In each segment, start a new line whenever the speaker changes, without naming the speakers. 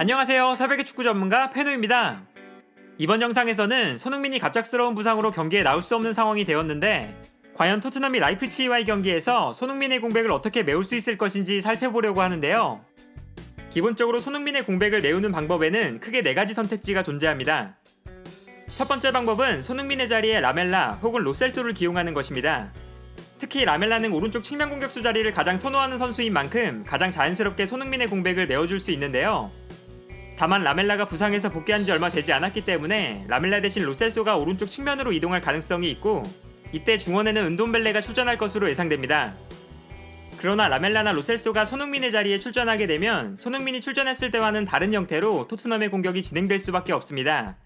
안녕하세요. 새벽의 축구 전문가 페노입니다. 이번 영상에서는 손흥민이 갑작스러운 부상으로 경기에 나올 수 없는 상황이 되었는데 과연 토트넘이 라이프치히와의 경기에서 손흥민의 공백을 어떻게 메울 수 있을 것인지 살펴보려고 하는데요. 기본적으로 손흥민의 공백을 메우는 방법에는 크게 4가지 선택지가 존재합니다. 첫 번째 방법은 손흥민의 자리에 라멜라 혹은 로셀소를 기용하는 것입니다. 특히 라멜라는 오른쪽 측면 공격수 자리를 가장 선호하는 선수인 만큼 가장 자연스럽게 손흥민의 공백을 메워줄 수 있는데요. 다만 라멜라가 부상해서 복귀한 지 얼마 되지 않았기 때문에 라멜라 대신 로셀소가 오른쪽 측면으로 이동할 가능성이 있고 이때 중원에는 은돔벨레가 출전할 것으로 예상됩니다. 그러나 라멜라나 로셀소가 손흥민의 자리에 출전하게 되면 손흥민이 출전했을 때와는 다른 형태로 토트넘의 공격이 진행될 수밖에 없습니다.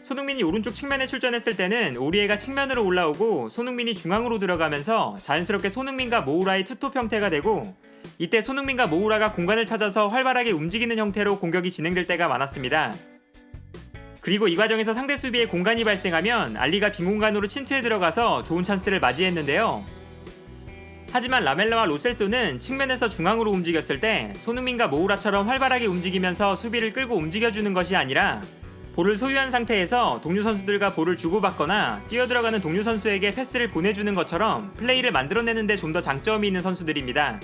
손흥민이 오른쪽 측면에 출전했을 때는 오리에가 측면으로 올라오고 손흥민이 중앙으로 들어가면서 자연스럽게 손흥민과 모우라의 투톱 형태가 되고 이때 손흥민과 모우라가 공간을 찾아서 활발하게 움직이는 형태로 공격이 진행될 때가 많았습니다. 그리고 이 과정에서 상대 수비에 공간이 발생하면 알리가 빈 공간으로 침투해 들어가서 좋은 찬스를 맞이했는데요. 하지만 라멜라와 로셀소는 측면에서 중앙으로 움직였을 때 손흥민과 모우라처럼 활발하게 움직이면서 수비를 끌고 움직여주는 것이 아니라 볼을 소유한 상태에서 동료 선수들과 볼을 주고받거나 뛰어들어가는 동료 선수에게 패스를 보내주는 것처럼 플레이를 만들어내는 데 좀 더 장점이 있는 선수들입니다.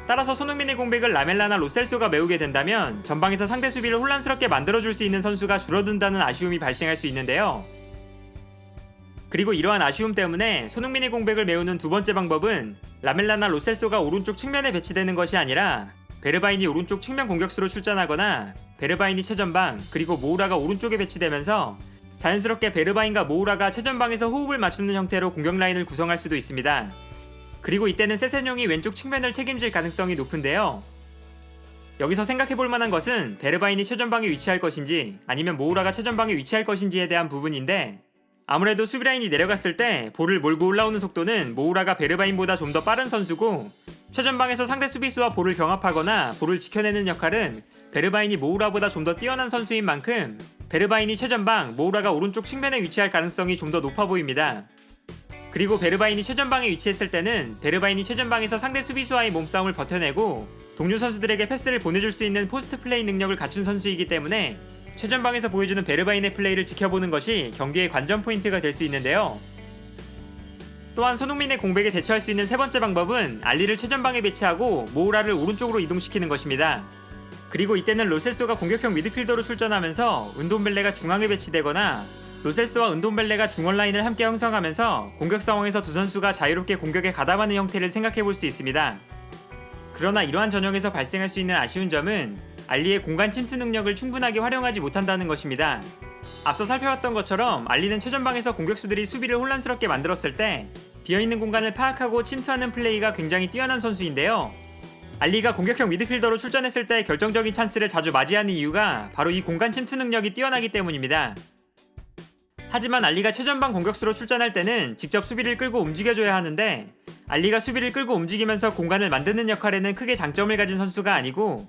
따라서 손흥민의 공백을 라멜라나 로셀소가 메우게 된다면 전방에서 상대 수비를 혼란스럽게 만들어줄 수 있는 선수가 줄어든다는 아쉬움이 발생할 수 있는데요. 그리고 이러한 아쉬움 때문에 손흥민의 공백을 메우는 두 번째 방법은 라멜라나 로셀소가 오른쪽 측면에 배치되는 것이 아니라 베르바인이 오른쪽 측면 공격수로 출전하거나 베르바인이 최전방 그리고 모우라가 오른쪽에 배치되면서 자연스럽게 베르바인과 모우라가 최전방에서 호흡을 맞추는 형태로 공격 라인을 구성할 수도 있습니다. 그리고 이때는 세세뇽이 왼쪽 측면을 책임질 가능성이 높은데요. 여기서 생각해볼 만한 것은 베르바인이 최전방에 위치할 것인지 아니면 모우라가 최전방에 위치할 것인지에 대한 부분인데 아무래도 수비라인이 내려갔을 때 볼을 몰고 올라오는 속도는 모우라가 베르바인보다 좀 더 빠른 선수고 최전방에서 상대 수비수와 볼을 경합하거나 볼을 지켜내는 역할은 베르바인이 모우라보다 좀 더 뛰어난 선수인 만큼 베르바인이 최전방, 모우라가 오른쪽 측면에 위치할 가능성이 좀 더 높아 보입니다. 그리고 베르바인이 최전방에 위치했을 때는 베르바인이 최전방에서 상대 수비수와의 몸싸움을 버텨내고 동료 선수들에게 패스를 보내줄 수 있는 포스트 플레이 능력을 갖춘 선수이기 때문에 최전방에서 보여주는 베르바인의 플레이를 지켜보는 것이 경기의 관전 포인트가 될 수 있는데요. 또한 손흥민의 공백에 대처할 수 있는 세 번째 방법은 알리를 최전방에 배치하고 모우라를 오른쪽으로 이동시키는 것입니다. 그리고 이때는 로셀소가 공격형 미드필더로 출전하면서 은돔벨레가 중앙에 배치되거나 로셀소와 은돔벨레가 중원 라인을 함께 형성하면서 공격 상황에서 두 선수가 자유롭게 공격에 가담하는 형태를 생각해볼 수 있습니다. 그러나 이러한 전형에서 발생할 수 있는 아쉬운 점은 알리의 공간 침투 능력을 충분하게 활용하지 못한다는 것입니다. 앞서 살펴봤던 것처럼 알리는 최전방에서 공격수들이 수비를 혼란스럽게 만들었을 때 비어있는 공간을 파악하고 침투하는 플레이가 굉장히 뛰어난 선수인데요. 알리가 공격형 미드필더로 출전했을 때 결정적인 찬스를 자주 맞이하는 이유가 바로 이 공간 침투 능력이 뛰어나기 때문입니다. 하지만 알리가 최전방 공격수로 출전할 때는 직접 수비를 끌고 움직여줘야 하는데 알리가 수비를 끌고 움직이면서 공간을 만드는 역할에는 크게 장점을 가진 선수가 아니고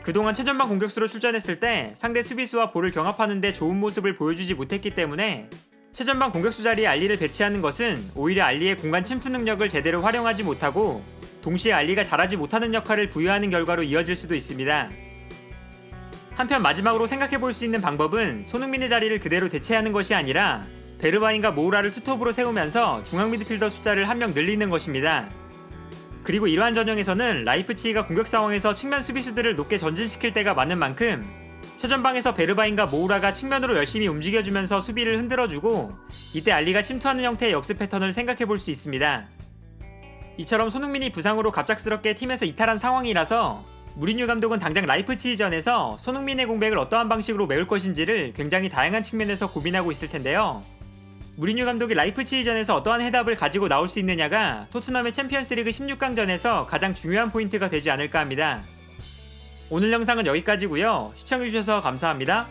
그동안 최전방 공격수로 출전했을 때 상대 수비수와 볼을 경합하는 데 좋은 모습을 보여주지 못했기 때문에 최전방 공격수 자리에 알리를 배치하는 것은 오히려 알리의 공간 침투 능력을 제대로 활용하지 못하고 동시에 알리가 잘하지 못하는 역할을 부여하는 결과로 이어질 수도 있습니다. 한편 마지막으로 생각해볼 수 있는 방법은 손흥민의 자리를 그대로 대체하는 것이 아니라 베르바인과 모우라를 투톱으로 세우면서 중앙 미드필더 숫자를 한 명 늘리는 것입니다. 그리고 이러한 전형에서는 라이프치히가 공격 상황에서 측면 수비수들을 높게 전진시킬 때가 많은 만큼 최전방에서 베르바인과 모우라가 측면으로 열심히 움직여주면서 수비를 흔들어주고 이때 알리가 침투하는 형태의 역습 패턴을 생각해볼 수 있습니다. 이처럼 손흥민이 부상으로 갑작스럽게 팀에서 이탈한 상황이라서 무리뉴 감독은 당장 라이프치히전에서 손흥민의 공백을 어떠한 방식으로 메울 것인지를 굉장히 다양한 측면에서 고민하고 있을 텐데요. 무리뉴 감독이 라이프치히전에서 어떠한 해답을 가지고 나올 수 있느냐가 토트넘의 챔피언스리그 16강전에서 가장 중요한 포인트가 되지 않을까 합니다. 오늘 영상은 여기까지고요. 시청해주셔서 감사합니다.